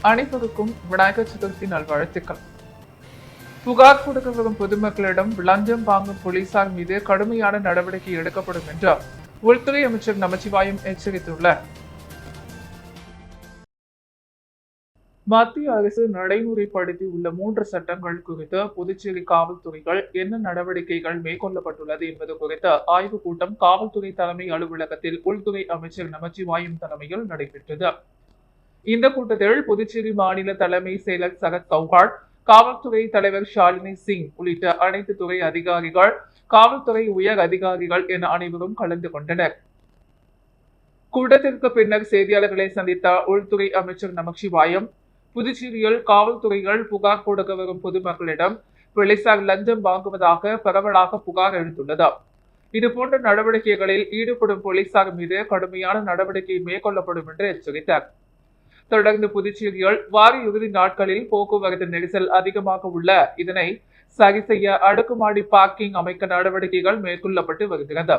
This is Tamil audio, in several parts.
அனைவருக்கும் விநாயகர் சதுர்த்தி நல்வாழ்த்துக்கள். புகார் கொடுக்க வரும் பொதுமக்களிடம் லஞ்சம் வாங்கும் போலீசார் மீது கடுமையான நடவடிக்கை எடுக்கப்படும் என்று உள்துறை அமைச்சர் நமச்சிவாயம் எச்சரித்துள்ளார். மத்திய அரசு நடைமுறைப்படுத்தி உள்ள 3 சட்டங்கள் குறித்து புதுச்சேரி காவல்துறைகள் என்ன நடவடிக்கைகள் மேற்கொள்ளப்பட்டுள்ளது என்பது குறித்த ஆய்வுக் கூட்டம் காவல்துறை தலைமை அலுவலகத்தில் உள்துறை அமைச்சர் நமச்சிவாயம் தலைமையில் நடைபெற்றது. இந்த கூட்டத்தில் புதுச்சேரி மாநில தலைமை செயலர் சரத் சௌஹான், காவல்துறை தலைவர் ஷாலினி சிங் உள்ளிட்ட அனைத்து துறை அதிகாரிகள், காவல்துறை உயர் அதிகாரிகள் என அனைவரும் கலந்து கொண்டனர். கூட்டத்திற்கு பின்னர் செய்தியாளர்களை சந்தித்த உள்துறை அமைச்சர் நமச்சிவாயம், புதுச்சேரியில் காவல்துறைகள் புகார் கொடுக்க வரும் பொதுமக்களிடம் போலீசார் லஞ்சம் வாங்குவதாக பரவலாக புகார் எழுந்துள்ளது. இதுபோன்ற நடவடிக்கைகளில் ஈடுபடும் போலீசார் மீது கடுமையான நடவடிக்கை மேற்கொள்ளப்படும் என்று எச்சரித்தார். தொடர்ந்து புதுச்சேரியில் வார இறுதி நாட்களில் போக்குவரத்து நெரிசல் அதிகமாக உள்ள இதனை சரி செய்ய அடுக்குமாடி பார்க்கிங் அமைக்க நடவடிக்கைகள் மேற்கொள்ளப்பட்டு வருகிறது.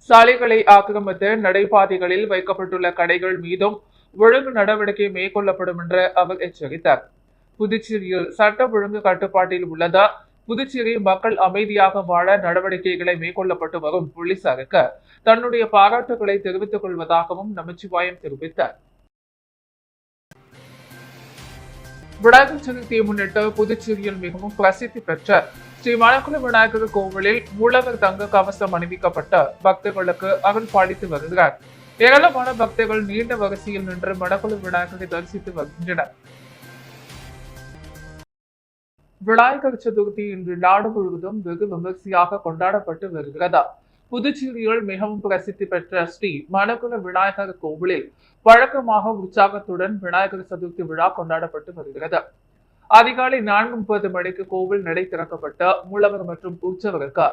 சாலைகளை ஆக்கிரமித்து நடைபாதைகளில் வைக்கப்பட்டுள்ள கடைகள் மீதும் ஒழுங்கு நடவடிக்கை மேற்கொள்ளப்படும் என்று அவர் எச்சரித்தார். புதுச்சேரியில் சட்ட ஒழுங்கு கட்டுப்பாட்டில் உள்ளதா, புதுச்சேரி மக்கள் அமைதியாக வாழ நடவடிக்கைகளை மேற்கொள்ளப்பட்டு வரும் போலீசாருக்கு தன்னுடைய பாராட்டுகளை தெரிவித்துக் கொள்வதாகவும் நமச்சிவாயம் தெரிவித்தார். விநாயகர் சதுர்த்தியை முன்னிட்டு புதுச்சேரியில் மிகவும் பிரசித்தி பெற்ற ஸ்ரீ மணக்குள விநாயகர் கோவிலில் மூலவர் தங்க கவசம் அணிவிக்கப்பட்ட பக்தர்களுக்கு அருள் பாலித்து வருகிறார். ஏராளமான பக்தர்கள் நீண்ட வரிசையில் நின்று மணக்குள விநாயகரை தரிசித்து வருகின்றனர். விநாயகர் சதுர்த்தி இன்று நாடு முழுவதும் வெகு விமர்சையாக கொண்டாடப்பட்டு வருகிறது. புதுச்சேரியில் மிகவும் பிரசித்தி பெற்ற ஸ்ரீ மணக்குள விநாயகர் கோவிலில் வழக்கமாக உற்சாகத்துடன் விநாயகர் சதுர்த்தி விழா கொண்டாடப்பட்டு வருகிறது. அதிகாலை 4:30 மணிக்கு கோவில் நடை திறக்கப்பட்ட மூலவர் மற்றும் உற்சவருக்கு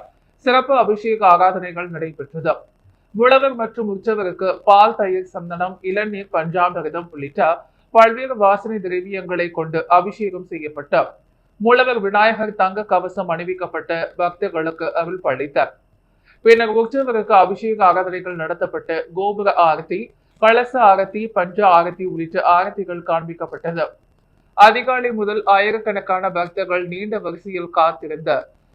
சிறப்பு அபிஷேக ஆராதனைகள் நடைபெற்றது. மூலவர் மற்றும் உற்சவருக்கு பால், தயிர், சந்தனம், இளநீர், பஞ்சாமிர்தம் உள்ளிட்ட பல்வேறு வாசனை திரவியங்களை கொண்டு அபிஷேகம் செய்யப்பட்ட மூலவர் விநாயகர் தங்க கவசம் அணிவிக்கப்பட்ட பக்தர்களுக்கு அருள் பாலித்தார். பின்னர் உற்சவருக்கு அபிஷேக ஆராதனைகள் நடத்தப்பட்டு கோபுர ஆரத்தி, கலச ஆரத்தி, பஞ்ச ஆரத்தி உள்ளிட்ட ஆரத்திகள் காண்பிக்கப்பட்டது. அதிகாலை முதல் ஆயிரக்கணக்கான பக்தர்கள் நீண்ட வரிசையில் காத்திருந்த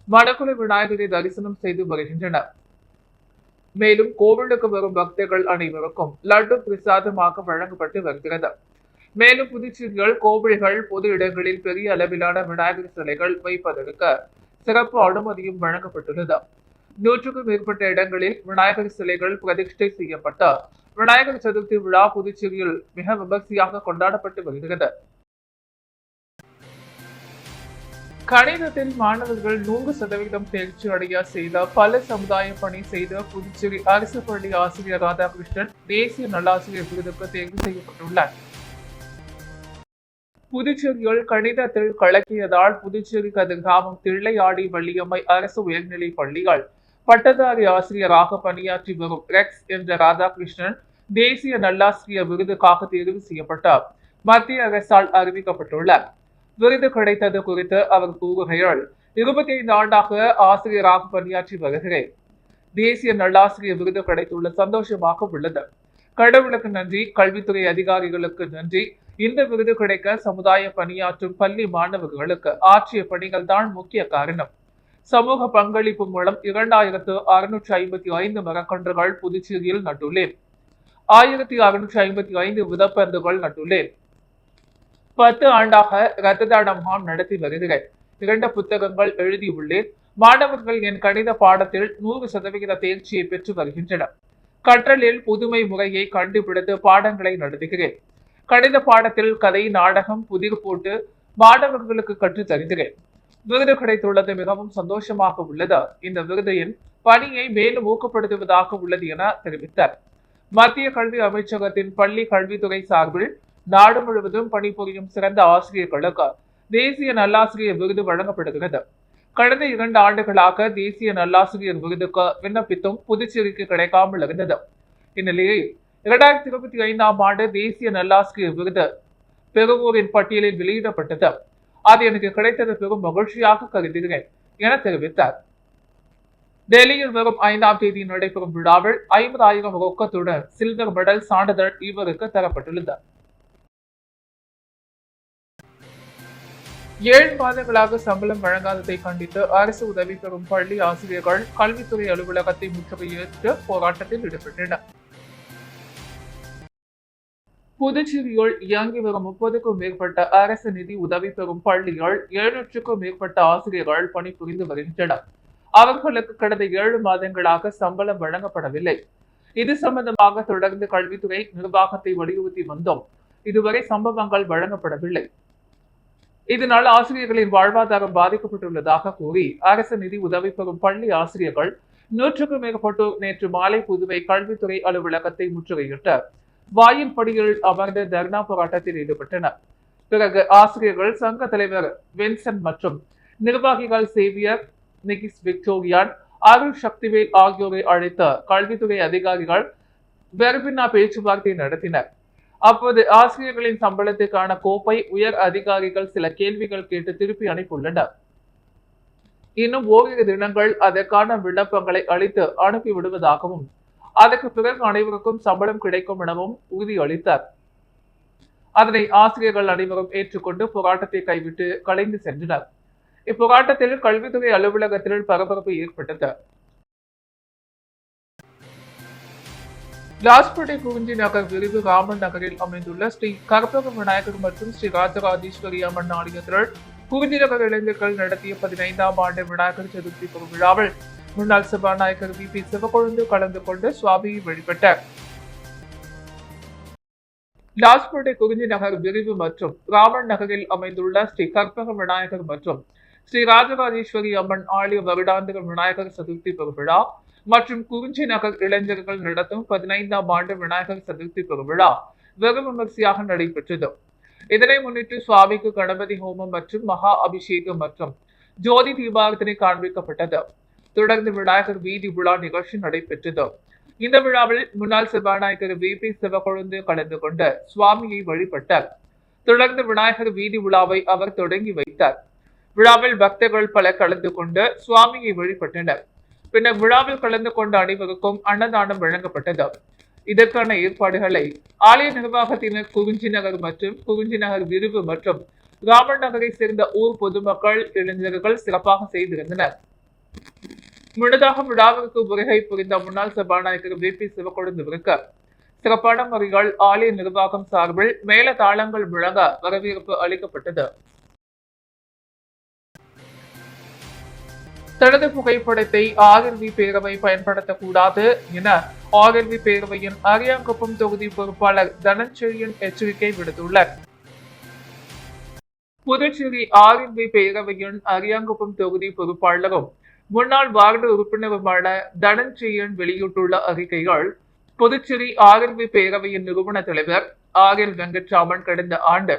மணக்குள விநாயகரை தரிசனம் செய்து வருகின்றனர். மேலும் கோவிலுக்கு வரும் பக்தர்கள் அனைவருக்கும் லட்டு பிரசாதமாக வழங்கப்பட்டு வருகிறது. மேலும் புதுச்சேரியில் கோவில்கள், பொது இடங்களில் பெரிய அளவிலான விநாயகர் சிலைகள் வைப்பதற்கு சிறப்பு அனுமதியும் வழங்கப்பட்டுள்ளது. 100க்கும் மேற்பட்ட இடங்களில் விநாயகர் சிலைகள் பிரதிஷ்டை செய்யப்பட்ட விநாயகர் சதுர்த்தி விழா புதுச்சேரியில் மிக விமர்சையாக கொண்டாடப்பட்டு வருகிறது. கணிதத்தில் மாணவர்கள் 100% தேர்ச்சி அடைய செய்த பல சமுதாய பணி செய்த புதுச்சேரி அரசு பள்ளி ஆசிரியர் ராதாகிருஷ்ணன் தேசிய நல்லாசிரியர் விருதுக்கு தேர்வு செய்யப்பட்டுள்ளார். புதுச்சேரியில் கணிதத்தில் கலக்கியதால் புதுச்சேரி கதிர்காமம் தில்லையாடி வள்ளியம்மை அரசு உயர்நிலைப் பள்ளிகள் பட்டதாரி ஆசிரியராக பணியாற்றி வரும் ரெக்ஸ் என்ற ராதாகிருஷ்ணன் தேசிய நல்லாசிரியர் விருதுக்காக தேர்வு செய்யப்பட்டார். மத்திய அரசால் அறிவிக்கப்பட்டுள்ளார். விருது கிடைத்தது குறித்து அவர் கூறுகையில், 25 ஆண்டாக ஆசிரியராக பணியாற்றி வருகிறேன். தேசிய நல்லாசிரியர் விருது கிடைத்துள்ள சந்தோஷமாக உள்ளது. கடவுளுக்கு நன்றி, கல்வித்துறை அதிகாரிகளுக்கு நன்றி. இந்த விருது கிடைக்க சமுதாய பணியாற்றும் பள்ளி மாணவர்களுக்கு ஆற்றிய பணிகள் தான் முக்கிய காரணம். சமூக பங்களிப்பு மூலம் 2655 மரக்கன்றுகள் புதுச்சேரியில் நட்டுள்ளேன். 1655 விதப்பந்துகள் நட்டுள்ளேன். 10 ஆண்டாக இரத்த தான முகாம் நடத்தி வருகிறேன். 2 புத்தகங்கள் எழுதியுள்ளேன். மாணவர்கள் என் கணித பாடத்தில் 100% தேர்ச்சியை பெற்று வருகின்றனர். கற்றலில் புதுமை முறையை கண்டுபிடித்து பாடங்களை நடத்துகிறேன். கணித பாடத்தில் கதை, நாடகம், புதிர் போட்டு மாணவர்களுக்கு கற்றுத் தருகிறேன். விருது கிடைத்துள்ளது மிகவும் சந்தோஷமாக உள்ளது. இந்த விருதின் பணியை மேலும் ஊக்கப்படுத்துவதாக உள்ளது என தெரிவித்தார். மத்திய கல்வி அமைச்சகத்தின் பள்ளி கல்வித்துறை சார்பில் நாடு முழுவதும் பணிபுரியும் சிறந்த ஆசிரியர்களுக்கு தேசிய நல்லாசிரியர் விருது வழங்கப்படுகிறது. கடந்த 2 ஆண்டுகளாக தேசிய நல்லாசிரியர் விருதுக்கு விண்ணப்பித்தும் புதுச்சேரிக்கு கிடைக்காமல் இருந்தது. இந்நிலையில் 2025ஆம் ஆண்டு தேசிய நல்லாசிரியர் விருது பெறுவோரின் பட்டியலில் வெளியிடப்பட்டது. அது எனக்கு கிடைத்தது பெரும் மகிழ்ச்சியாக கருதுகிறேன் என தெரிவித்தார். டெல்லியில் வரும் 5ஆம் தேதி நடைபெறும் விழாவில் 50,000 ரொக்கத்துடன் சில்வர் மெடல் சான்றிதழ் இவருக்கு தரப்பட்டுள்ளது. 7 மாதங்களாக சம்பளம் வழங்காததை கண்டித்து அரசு உதவி பெறும் பள்ளி ஆசிரியர்கள் கல்வித்துறை அலுவலகத்தை முற்றுகையிட்டு போராட்டத்தில் ஈடுபட்டனர். புதுச்சேரியில் இயங்கி வரும் 30க்கும் மேற்பட்ட அரசு நிதி உதவி பெறும் பள்ளிகள் 700க்கும் மேற்பட்ட ஆசிரியர்கள் பணிபுரிந்து வருகின்றனர். அவர்களுக்கு கடந்த 7 மாதங்களாக சம்பளம் வழங்கப்படவில்லை. இது சம்பந்தமாக தொடர்ந்து கல்வித்துறை நிர்வாகத்தை வலியுறுத்தி வந்தோம். இதுவரை சம்பவங்கள் வழங்கப்படவில்லை. இதனால் ஆசிரியர்களின் வாழ்வாதாரம் பாதிக்கப்பட்டுள்ளதாக கூறி அரசு நிதி உதவி பெறும் பள்ளி ஆசிரியர்கள் 100க்கும் மேற்பட்டோர் நேற்று மாலை புதுவை கல்வித்துறை அலுவலகத்தை முற்றுகையிட்டார். வாயில் படியில் அமர்ந்து தர்ணா போராட்டத்தில் ஈடுபட்டனர். பிறகு ஆசிரியர்கள் சங்க தலைவர் வின்சென்ட் மற்றும் நிர்வாகிகள் சேவியர், நிகிஸ் விக்டோரியான், அருள் சக்திவேல் ஆகியோரை அழைத்த கல்வித்துறை அதிகாரிகள் வெர்பினா பேச்சுவார்த்தை நடத்தினர். அப்போது ஆசிரியர்களின் சம்பளத்துக்கான கோப்பை உயர் அதிகாரிகள் சில கேள்விகள் கேட்டு திருப்பி அனுப்பியுள்ளனர். இன்னும் ஓரிரு தினங்கள் அதற்கான விண்ணப்பங்களை அளித்து அனுப்பி விடுவதாகவும் அதற்கு பிறகு அனைவருக்கும் சம்பளம் கிடைக்கும் எனவும் உறுதியளித்தார். அதனை ஆசிரியர்கள் அனைவரும் ஏற்றுக்கொண்டு போராட்டத்தை கைவிட்டு கலைந்து சென்றனர். இப்போராட்டத்தில் கல்வித்துறை அலுவலகத்தில் பரபரப்பு ஏற்பட்டது. லாஸ்பேட்டை குறிஞ்சி நகர் விரிவு ராமன் நகரில் அமைந்துள்ள ஸ்ரீ கற்பக விநாயகர் மற்றும் ஸ்ரீ ராஜராஜேஸ்வரி அம்மன் ஆலயத்தில் குறிஞ்சி நகர் இளைஞர்கள் நடத்திய 15ஆம் ஆண்டு விநாயகர் சதுர்த்தி விழாவில் முன்னாள் சபாநாயகர் வி.பி. சிவக்கொழுந்து கலந்து கொண்டு சுவாமியை வழிபட்டார். லாஸ்பேட்டை குறிஞ்சி நகர் விரிவு மற்றும் ராமன் நகரில் அமைந்துள்ள ஸ்ரீ கற்பக விநாயகர் மற்றும் ஸ்ரீ ராஜராஜேஸ்வரி அம்மன் ஆலய வருடாந்திர விநாயகர் சதுர்த்தி பெருவிழா மற்றும் குறிஞ்சி நகர் இளைஞர்கள் நடத்தும் 15ஆம் ஆண்டு விநாயகர் சதுர்த்தி பெருவிழா வெகு விமர்சையாக நடைபெற்றது. இதனை முன்னிட்டு சுவாமிக்கு கணபதி ஹோமம் மற்றும் மகா அபிஷேகம் மற்றும் ஜோதி தீபாரதனை காண்பிக்கப்பட்டது. தொடர்ந்து விநாயகர் வீதி விழா நிகழ்ச்சி நடைபெற்றது. இந்த விழாவில் முன்னாள் சபாநாயகர் வி.பி. சிவக்கொழுந்து கலந்து கொண்டு சுவாமியை வழிபட்டார். தொடர்ந்து விநாயகர் வீதி விழாவை அவர் தொடங்கி வைத்தார். விழாவில் பக்தர்கள் பல கலந்து கொண்டு சுவாமியை வழிபட்டனர். பின்னர் விழாவில் கலந்து கொண்ட அனைவருக்கும் அன்னதானம் வழங்கப்பட்டது. இதற்கான ஏற்பாடுகளை ஆலய நிர்வாகத்தினர் குறிஞ்சி நகர் மற்றும் குறிஞ்சி நகர் விரிவு மற்றும் ராமன் நகரை சேர்ந்த ஊர் பொதுமக்கள், இளைஞர்கள் சிறப்பாக செய்திருந்தனர். முன்னதாக விழாவிற்கு வருகை புரிந்த முன்னாள் சபாநாயகர் வி.பி. சிவக்கொழுந்துவிற்கு சிறப்பான முறைகள் ஆலய நிர்வாகம் சார்பில் மேல தாளங்கள் முழங்க வரவேற்பு அளிக்கப்பட்டது. தனது புகைப்படத்தை ஆர்எல்வி பேரவை பயன்படுத்தக்கூடாது என ஆர்எல்வி பேரவையின் அரியாங்குப்பம் தொகுதி பொறுப்பாளர் தனஞ்செழியன் எச்சரிக்கை விடுத்துள்ளார். புதுச்சேரி ஆர்எல்வி பேரவையின் அரியாங்குப்பம் தொகுதி பொறுப்பாளரும் முன்னாள் வார்டு உறுப்பினருமான தனஞ்செழியன் வெளியிட்டுள்ள அறிக்கைகள், புதுச்சேரி ஆர்எல்வி பேரவையின் நிறுவன தலைவர் ஆர்.எல். வெங்கட்ராமன் கடந்த ஆண்டு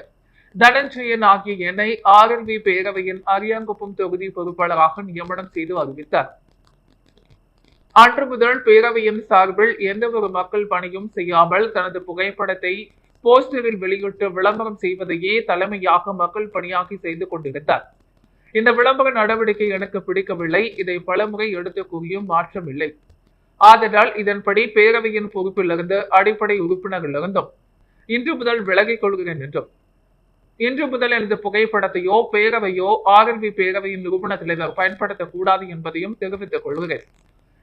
தனஞ்செழியன் ஆகிய என்னை ஆர்எல்வி பேரவையின் அரியாங்குப்பம் தொகுதி பொறுப்பாளராக நியமனம் செய்து அறிவித்தார். அன்று முதல் பேரவையின் சார்பில் எந்த ஒரு மக்கள் பணியும் செய்யாமல் தனது புகைப்படத்தை போஸ்டரில் வெளியிட்டு விளம்பரம் செய்வதையே தலைமையாக மக்கள் பணியாக்கி செய்து கொண்டிருந்தார். இந்த விளம்பர நடவடிக்கை எனக்கு பிடிக்கவில்லை. இதை பலமுறை எடுத்து கூறியும் மாற்றமில்லை. ஆதலால் இதன்படி பேரவையின் பொறுப்பிலிருந்து அடிப்படை உறுப்பினரிலிருந்தும் இன்று முதல் விலகிக் கொள்கிறேன் என்றும், இன்று முதல் எனது புகைப்படத்தையோ பேரவையோ ஆர்எல்வி பேரவையின் நிறுவன தலைவர் பயன்படுத்தக்கூடாது என்பதையும் தெரிவித்துக் கொள்கிறேன்.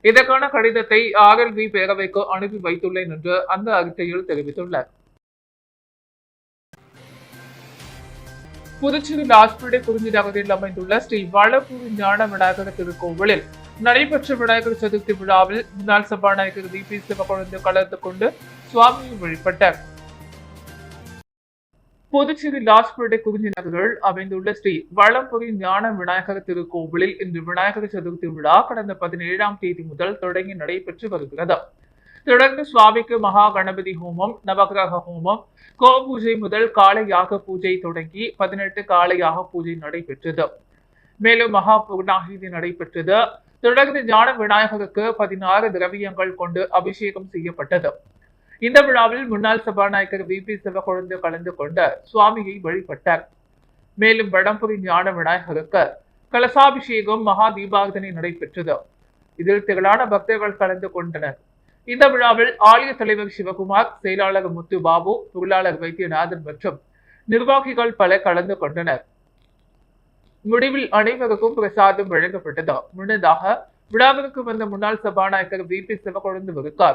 இதற்கான கடிதத்தை ஆர்எல்வி பேரவைக்கு அனுப்பி வைத்துள்ளேன் என்று அந்த அறிக்கையில் தெரிவித்துள்ளார். புதுச்சேரி லாஸ்பேட்டை குறிஞ்சி நகரில் அமைந்துள்ள ஸ்ரீ வளப்பூரி ஞான விநாயகர் திருக்கோவிலில் நடைபெற்ற விநாயகர் சதுர்த்தி விழாவில் முன்னாள் சபாநாயகர் வி.பி. சிவக்கொழுந்து கலந்து கொண்டு சுவாமியை வழிபட்டார். புதுச்சேரி லாஸ்பேட்டை குறிஞ்சி நகரில் அமைந்துள்ள ஸ்ரீ வளம்புரி ஞான விநாயகர் திருக்கோவிலில் இன்று விநாயகர் சதுர்த்தி விழா கடந்த 17ஆம் தேதி முதல் தொடங்கி நடைபெற்று வருகிறது. தொடர்ந்து சுவாமிக்கு மகா கணபதி ஹோமம், நவகிரக ஹோமம், கோ பூஜை முதல் காலை யாக பூஜை தொடங்கி 18 காலை யாக பூஜை நடைபெற்றது. மேலும் மகா பூர்ணாகிதி நடைபெற்றது. தொடர்ந்து ஞான விநாயகருக்கு 16 திரவியங்கள் கொண்டு அபிஷேகம் செய்யப்பட்டது. இந்த விழாவில் முன்னாள் சபாநாயகர் வி.பி. சிவக்கொழுந்து கலந்து கொண்டு சுவாமியை வழிபட்டார். மேலும் வடம்புரி ஞான விநாயகருக்கு கலசாபிஷேகம், மகா தீபாரதனை நடைபெற்றது. இதில் திரளான பக்தர்கள் கலந்து கொண்டனர். இந்த விழாவில் ஆலய தலைவர் சிவகுமார், செயலாளர் முத்து பாபு, பொருளாளர் வைத்தியநாதன் மற்றும் நிர்வாகிகள் பலர் கலந்து கொண்டனர். முடிவில் அனைவருக்கும் பிரசாதம் வழங்கப்பட்டது. முன்னதாக விழாவிற்கு வந்த முன்னாள் சபாநாயகர் VP சிவக்கொழுந்து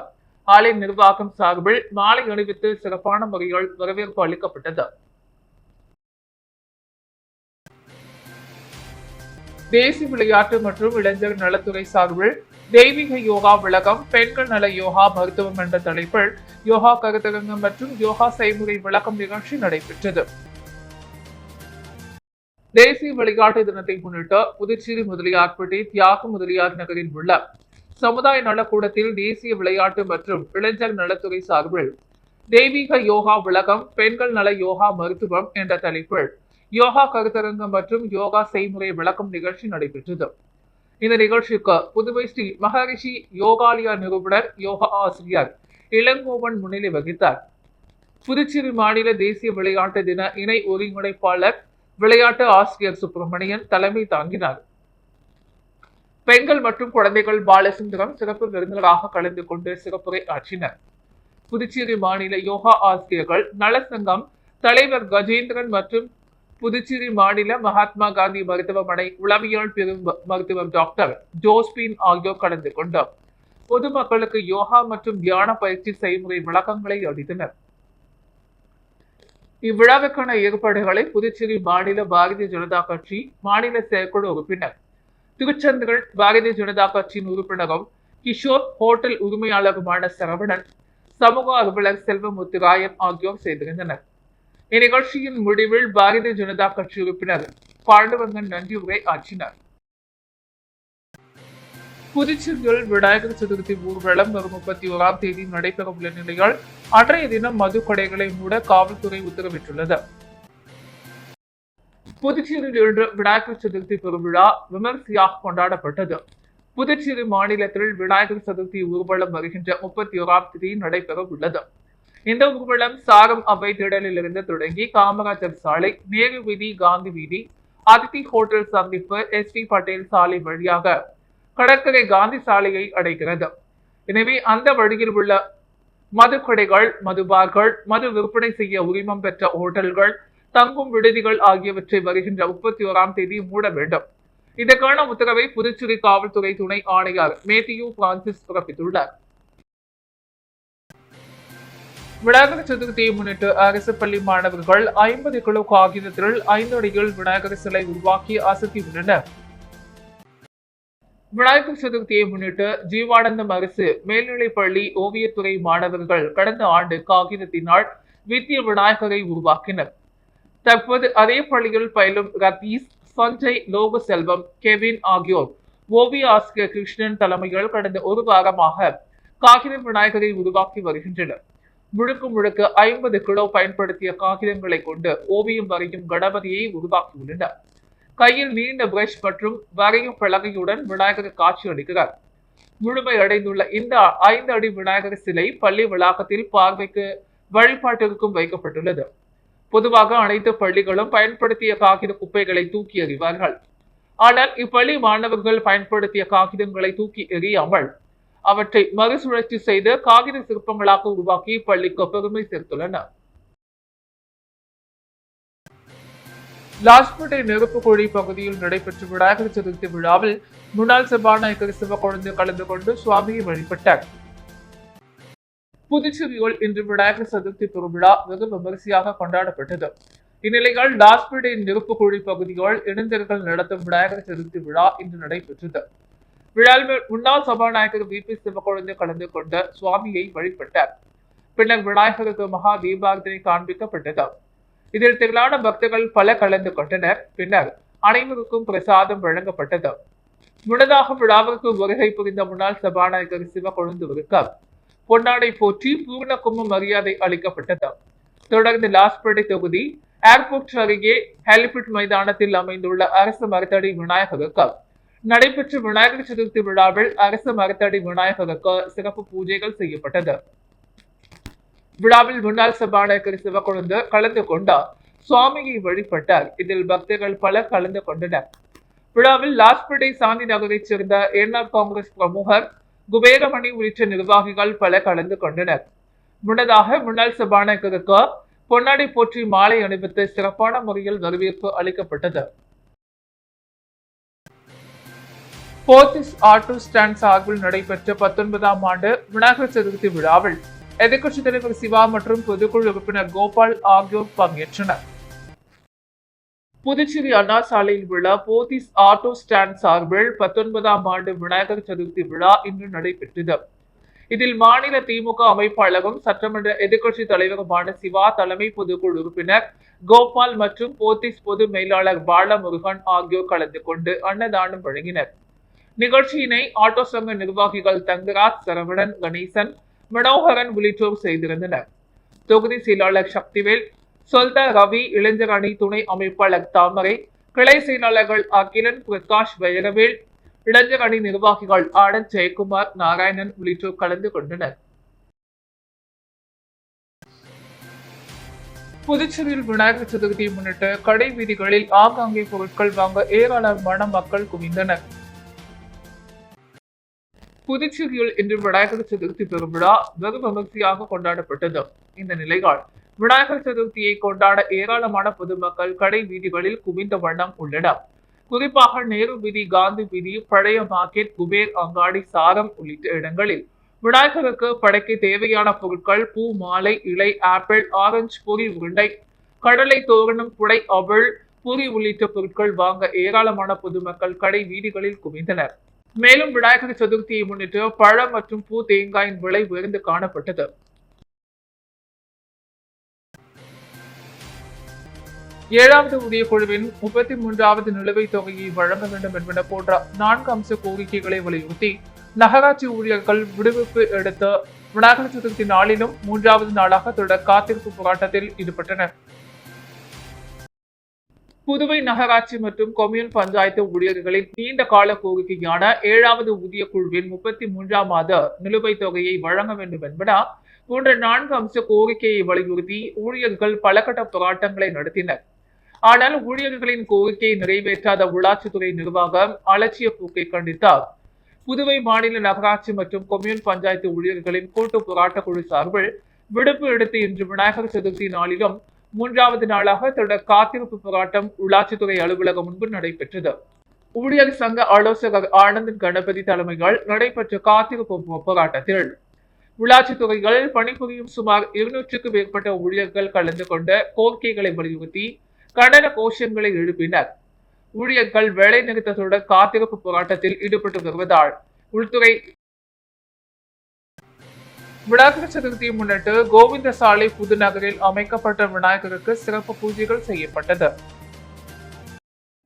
ஆலய நிர்வாகம் சார்பில் மாலை அணிவித்து சிறப்பான முறையில் வரவேற்பு அளிக்கப்பட்டது. தேசிய விளையாட்டு மற்றும் இளைஞர் நலத்துறை சார்பில் தெய்வீக யோகா விளக்கம், பெண்கள் நல யோகா மருத்துவம் என்ற தலைப்பில் யோகா கருத்தரங்கம் மற்றும் யோகா செய்முறை விளக்கம் நிகழ்ச்சி நடைபெற்றது. தேசிய விளையாட்டு தினத்தை முன்னிட்டு புதுச்சேரி முதலியார்பேட்டை தியாக முதலியார் நகரில் உள்ள சமுதாய நலக்கூடத்தில் தேசிய விளையாட்டு மற்றும் இளைஞர் நலத்துறை சார்பில் தெய்வீக யோகா விளக்கம், பெண்கள் நல யோகா மருத்துவம் என்ற தலைப்பில் யோகா கருத்தரங்கம் மற்றும் யோகா செய்முறை விளக்கம் நிகழ்ச்சி நடைபெற்றது. இந்த நிகழ்ச்சிக்கு புதுவை ஸ்ரீ மகரிஷி யோகாலயா நிறுவனர் யோகா ஆசிரியர் இளங்கோவன் முன்னிலை வகித்தார். புதுச்சேரி மாநில தேசிய விளையாட்டு தின இணை ஒருங்கிணைப்பாளர் விளையாட்டு ஆசிரியர் சுப்பிரமணியன் தலைமை தாங்கினார். பெண்கள் மற்றும் குழந்தைகள் பாலசுந்தரம் சிறப்பு விருந்தினராக கலந்து கொண்டு சிறப்புரை ஆற்றினர். புதுச்சேரி மாநில யோகா ஆசிரியர்கள் நலசங்கம் தலைவர் கஜேந்திரன் மற்றும் புதுச்சேரி மாநில மகாத்மா காந்தி மருத்துவமனை உளவியல் பிரிவு மருத்துவர் டாக்டர் ஜோஸ்பின் ஆகியோர் கலந்து கொண்டார். பொதுமக்களுக்கு யோகா மற்றும் தியான பயிற்சி செய்முறை விளக்கங்களை அளித்தனர். இவ்விழாவுக்கான ஏற்பாடுகளை புதுச்சேரி மாநில பாரதிய ஜனதா கட்சி மாநில செயற்குழு உறுப்பினர் திருச்செந்தூர், பாரதிய ஜனதா கட்சியின் உறுப்பினரும் கிஷோர், ஹோட்டல் உரிமையாளருமான சரவணன், சமூக அலுவலர் செல்வமுத்துராயன் ஆகியோர் செய்திருந்தனர். இந்நிகழ்ச்சியின் முடிவில் பாரதிய ஜனதா கட்சி உறுப்பினர் பாண்டவங்கன் நன்றி உரை ஆற்றினார். புதுச்சேரியில் விநாயகர் சதுர்த்தி ஊர்வலம் வரும் 31ஆம் தேதி நடைபெற உள்ள நிலையில் அன்றைய தினம் மது கடைகளை மூட காவல்துறை உத்தரவிட்டுள்ளது. புதுச்சேரியில் இன்று விநாயகர் சதுர்த்தி பெருவிழா விமர்சையாக கொண்டாடப்பட்டது. புதுச்சேரி மாநிலத்தில் விநாயகர் சதுர்த்தி ஊர்வலம் வருகின்ற 31ஆம் தேதி நடைபெற உள்ளது. இந்த ஊர்வலம் சாரம் அவை திடலில் இருந்து தொடங்கி காமராஜர் சாலை, நேரு வீதி, காந்தி வீதி, அதிதி ஹோட்டல் சந்திப்பு, SD பட்டேல் சாலை வழியாக கடற்கரை காந்தி சாலையை அடைகிறது. எனவே அந்த வழியில் உள்ள மதுக்கடைகள், மதுபார்கள், மது விற்பனை செய்ய உரிமம் பெற்ற ஹோட்டல்கள், தங்கும் விடுதிகள் ஆகியவற்றை வருகின்ற 31ஆம் தேதி மூட வேண்டும். இதற்கான உத்தரவை புதுச்சேரி காவல்துறை துணை ஆணையர் மேத்யூ பிரான்சிஸ் பிறப்பித்துள்ளார். விநாயகர் சதுர்த்தியை முன்னிட்டு அரசு பள்ளி மாணவர்கள் 50 கிலோ காகிதத்தில் 5 அடியில் விநாயகர் சிலை உருவாக்கி அசத்தியுள்ளனர். விநாயகர் சதுர்த்தியை முன்னிட்டு ஜீவானந்தம் அரசு மேல்நிலைப் பள்ளி ஓவியத்துறை மாணவர்கள் கடந்த ஆண்டு காகிதத்தினால் வித்திய விநாயகரை உருவாக்கினர். தற்போது அதே பள்ளியில் பயிலும் ரத்தீஸ், சஞ்சய், லோக செல்வம், கெவின் ஆகியோர் ஓவிய ஆசிரியர் கிருஷ்ணன் தலைமையில் கடந்த ஒரு வாரமாக காகித விநாயகரை உருவாக்கி வருகின்றனர். முழுக்க 50 கிலோ பயன்படுத்திய காகிதங்களை கொண்டு ஓவியம் வரையும் கணபதியை உருவாக்கியுள்ளனர். கையில் நீண்ட பிரஷ் மற்றும் வரையும் பலகையுடன் விநாயகர் காட்சி அளிக்கிறார். முழுமை அடைந்துள்ள இந்த 5 அடி விநாயகர் சிலை பள்ளி வளாகத்தில் பார்வைக்கு வழிபாட்டிற்கும் வைக்கப்பட்டுள்ளது. பொதுவாக அனைத்து பள்ளிகளும் பயன்படுத்திய காகித குப்பைகளை தூக்கி எறிவார்கள். ஆனால் இப்பள்ளி மாணவர்கள் பயன்படுத்திய காகிதங்களை தூக்கி எறியாமல் அவற்றை மறுசுழற்சி செய்து காகித சிற்பங்களாக உருவாக்கி பள்ளிக்கு பெருமை சேர்த்துள்ளனர். லாஸ்பேட்டை நெருப்புக்குழி பகுதியில் நடைபெற்ற விநாயகர் சதுர்த்தி விழாவில் முன்னாள் சபாநாயகர் சிவக்கொழுந்து கலந்து கொண்டு சுவாமியை வழிபட்டார். புதுச்சேரியில் இன்று விநாயகர் சதுர்த்தி பெருவிழா வெகு விமரிசையாக கொண்டாடப்பட்டது. இந்நிலையில் லாஸ்பேட்டை நெருப்புக்குழி பகுதியில் இளைஞர்கள் நடத்தும் விநாயகர் சதுர்த்தி விழா இன்று நடைபெற்றது. விழாவில் முன்னாள் சபாநாயகர் VP சிவக்கொழுந்து கலந்து கொண்டு சுவாமியை வழிபட்டார். பின்னர் விநாயகருக்கு மகா தீபாரதனை காண்பிக்கப்பட்டது. இதில் திரளான பக்தர்கள் பல கலந்து கொண்டனர். பின்னர் அனைவருக்கும் பிரசாதம் வழங்கப்பட்டது. முன்னதாக விழாவிற்கு வருகை புரிந்த முன்னாள் சபாநாயகர் சிவக்கொழுந்துவிற்கு பொன்னாடை போற்றி பூர்ண கும்ப மரியாதை அளிக்கப்பட்டது. தொடர்ந்து லாஸ்பேட்டை தொகுதி ஏர்போர்ட் அருகே ஹெலிபேட் மைதானத்தில் அமைந்துள்ள அரசு மரத்தடி விநாயகருக்கு நடைபெற்ற விநாயகர் சதுர்த்தி விழாவில் அரசு மரத்தடி விநாயகருக்கு சிறப்பு பூஜைகள் செய்யப்பட்டது. விழாவில் முன்னாள் சபாநாயகர் சிவக்கொழுந்து கலந்து கொண்டார். சுவாமியை வழிபட்டார். இதில் பக்தர்கள் பலர் கலந்து கொண்டனர். விழாவில் லாஸ்பேட்டை சாந்தி நகரைச் சேர்ந்த NR காங்கிரஸ் பிரமுகர் குபேரமணி உள்ளிட்ட நிர்வாகிகள் பலர் கலந்து கொண்டனர். முன்னதாக முன்னாள் சபாநாயகருக்கு பொன்னாடை போற்றி மாலை அணிவித்து சிறப்பான முறையில் வரவேற்பு அளிக்கப்பட்டது. போத்திஸ் ஆட்டோ ஸ்டாண்ட் சார்பில் நடைபெற்ற 19ஆம் ஆண்டு விநாயகர் சதுர்த்தி விழாவில் எதிர்க்கட்சித் தலைவர் சிவா மற்றும் பொதுக்குழு உறுப்பினர் கோபால் ஆகியோர் பங்கேற்றனர். புதுச்சேரி அண்ணா சாலையில் உள்ள போத்திஸ் ஆட்டோ ஸ்டாண்ட் சார்பில் 19ஆம் ஆண்டு விநாயகர் சதுர்த்தி விழா இன்று நடைபெற்றது. இதில் மாநில திமுக அமைப்பாளரும் சட்டமன்ற எதிர்க்கட்சி தலைவருமான சிவா, தலைமை பொதுக்குழு உறுப்பினர் கோபால் மற்றும் போத்திஸ் பொது மேலாளர் பாலமுருகன் ஆகியோர் கலந்து கொண்டு அன்னதானம் வழங்கினர். நிகழ்ச்சியினை ஆட்டோ சங்க நிர்வாகிகள் தங்கராஜ், சரவணன், கணேசன், மனோகரன் உள்ளிட்டோர் செய்திருந்தனர். தொகுதி செயலாளர் சக்திவேல், சொல்தா ரவி, இளைஞர் அணி துணை அமைப்பாளர் தாமரை, கிளை செயலாளர்கள் அகிலன், பிரகாஷ், வைரவேல், இளைஞர் அணி நிர்வாகிகள் ஆனந்த், ஜெயக்குமார், நாராயணன் உள்ளிட்டோர் கலந்து கொண்டனர். புதுச்சேரியில் விநாயகர் சதுர்த்தியை முன்னிட்டு கடை வீதிகளில் ஆங்காங்கே பொருட்கள் வாங்க ஏராளமான மக்கள் குவிந்தனர். புதுச்சேரியில் இன்று விநாயகர் சதுர்த்தி பெருவிழா வெகு விமர்சையாக கொண்டாடப்பட்டது. இந்த நிலையால் விநாயகர் சதுர்த்தியை கொண்டாட ஏராளமான பொதுமக்கள் கடை வீதிகளில் குவிந்த வண்ணம் உள்ளனர். குறிப்பாக நேரு வீதி, காந்தி வீதி, பழைய மார்க்கெட், குபேர் அங்காடி, சாரம் உள்ளிட்ட இடங்களில் விநாயகருக்கு படைக்க தேவையான பொருட்கள் பூ, மாலை, இலை, ஆப்பிள், ஆரஞ்சு, பொரி உருண்டை, கடலை தோரணம், குடை, அவள், பொரி உள்ளிட்ட பொருட்கள் வாங்க ஏராளமான பொதுமக்கள் கடை வீதிகளில் குவிந்தனர். மேலும் விநாயகர் சதுர்த்தியை முன்னிட்டு பழம் மற்றும் பூ, தேங்காயின் விலை உயர்ந்து காணப்பட்டது. ஏழாவது ஊதியக்குழுவின் 33வது நிலுவைத் தொகையை வழங்க வேண்டும் என்பன போன்ற 4 அம்ச கோரிக்கைகளை வலியுறுத்தி நகராட்சி ஊழியர்கள் விடுவிப்பு எடுத்த விநாயகர் சதுர்த்தி நாளிலும் 3வது நாளாக தொடர் காத்திருப்பு போராட்டத்தில் ஈடுபட்டனர். புதுவை நகராட்சி மற்றும் கொம்யூன் பஞ்சாயத்து ஊழியர்களின் நீண்ட கால கோரிக்கையான 7வது ஊதியக்குழுவின் 33ஆம் மாத நிலுவைத் தொகையை வழங்க வேண்டும் என்பன போன்ற 4 அம்ச கோரிக்கையை வலியுறுத்தி ஊழியர்கள் பலகட்ட போராட்டங்களை நடத்தினர். ஆனால் ஊழியர்களின் கோரிக்கையை நிறைவேற்றாத உள்ளாட்சித்துறை நிர்வாகம் அலட்சிய போக்கை கண்டித்தார். புதுவை மாநில நகராட்சி மற்றும் கொம்யூன் பஞ்சாயத்து ஊழியர்களின் கூட்டு போராட்ட குழு சார்பில் விடுப்பு எடுத்து இன்று விநாயகர் சதுர்த்தி நாளிலும் 3வது நாளாக தொடர் காத்திருப்பு போராட்டம் உள்ளாட்சித்துறை அலுவலகம் முன்பு நடைபெற்றது. ஊழியர் சங்க ஆலோசகர் ஆனந்தன் கணபதி தலைமையில் நடைபெற்ற காத்திருப்பு போராட்டத்தில் உள்ளாட்சித்துறைகளில் பணிபுரியும் சுமார் 200க்கும் மேற்பட்ட ஊழியர்கள் கலந்து கொண்ட கோரிக்கைகளை வலியுறுத்தி கண்டன கோஷங்களை எழுப்பினர். ஊழியர்கள் வேலை நிறுத்தத்துடன் காத்திருப்பு போராட்டத்தில் ஈடுபட்டு வருவதால் உள்துறை விநாயகர் சதுர்த்தியை முன்னிட்டு கோவிந்த சாலை புதுநகரில் அமைக்கப்பட்ட விநாயகருக்கு சிறப்பு பூஜைகள் செய்யப்பட்டது.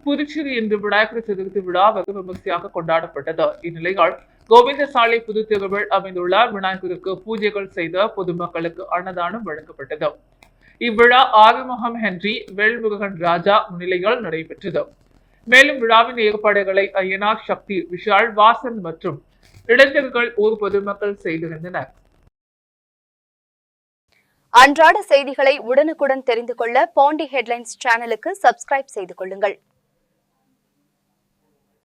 புதுச்சேரி இன்று விநாயகர் சதுர்த்தி விழா வெகு விமர்சையாக கொண்டாடப்பட்டது. இந்நிலையால் கோவிந்த சாலை புது தெருவில் அமைந்துள்ள விநாயகருக்கு பூஜைகள் செய்த பொதுமக்களுக்கு அன்னதானம் வழங்கப்பட்டது. இவ்விழா ஆறுமுகம் ஹென்றி, வேல்முருகன் ராஜா முன்னிலையில் நடைபெற்றது. மேலும் விழாவின் ஏற்பாடுகளை ஐயனார், சக்தி, விஷால், வாசன் மற்றும் இளைஞர்கள் ஊர் பொதுமக்கள் செய்திருந்தனர். அன்றாட செய்திகளை உடனுக்குடன் தெரிந்து கொள்ள பாண்டி ஹெட்லைன்ஸ் சேனலுக்கு சப்ஸ்கிரைப் செய்து கொள்ளுங்கள்.